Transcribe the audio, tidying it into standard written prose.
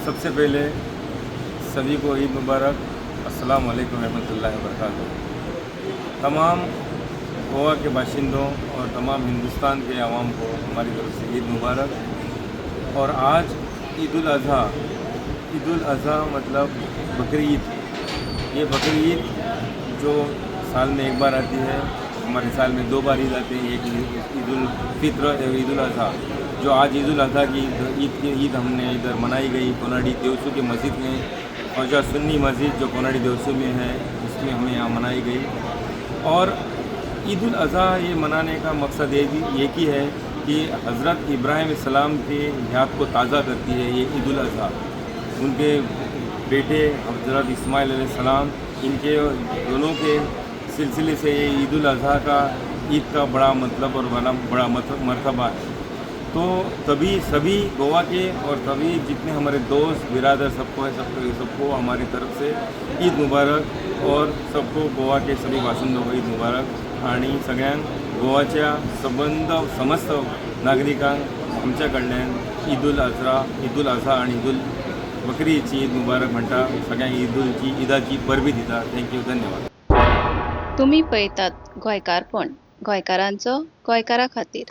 सबसे पहले सभी को ईद मुबारक। अस्सलाम वालेकुम रहमतुल्लाहि व बरकातहू। तमाम गोवा के बाशिंदों और तमाम हिंदुस्तान के आवाम को हमारी तरफ से ईद मुबारक। और आज ईद उल अज़हा मतलब बकरी ईद। ये बकरी ईद जो साल में एक बार आती है, हमारे साल में दो बार ईद आती है, एक ईद उल फित्र और ईद उल अज़हा। जो आज ईद उल अज़हा की ईद हमने इधर मनाई गई कोनाडी देवसू की मस्जिद में, और जो सुन्नी मस्जिद जो कोनाडी देवसू में है उसमें हमें यहाँ मनाई गई। और ईद उल अज़हा ये मनाने का मकसद एक ही है कि हज़रत इब्राहिम अलैहिस्सलाम की याद को ताज़ा करती है ये ईद उल अज़हा। उनके बेटे हज़रत इस्माइल अलैहिस्सलाम, इनके दोनों के सिलसिले से ये ईद उल अज़हा का ईद का बड़ा मतलब और बड़ा मरतबा है। तो तभी सभी गोवा के और सभी जितने हमारे दोस्त बिरादर सबको हमारी तरफ से ईद मुबारक। और सबको गोवा के सभी बाशिंदों को ईद मुबारक। आणि सगळ्यांक गोवाच्या समस्त नागरिकांक आमच्या कडल्यान ईद उल अज़हा आणि ईद उल बकरीची ईद मुबारक म्हणटा। सगळ्यांक ईदाची परबी दिता। थँक्यू, धन्यवाद। तुम्ही पळयतात गोंयकारपण, गोंयकारांचो गोंयकारा खातीर।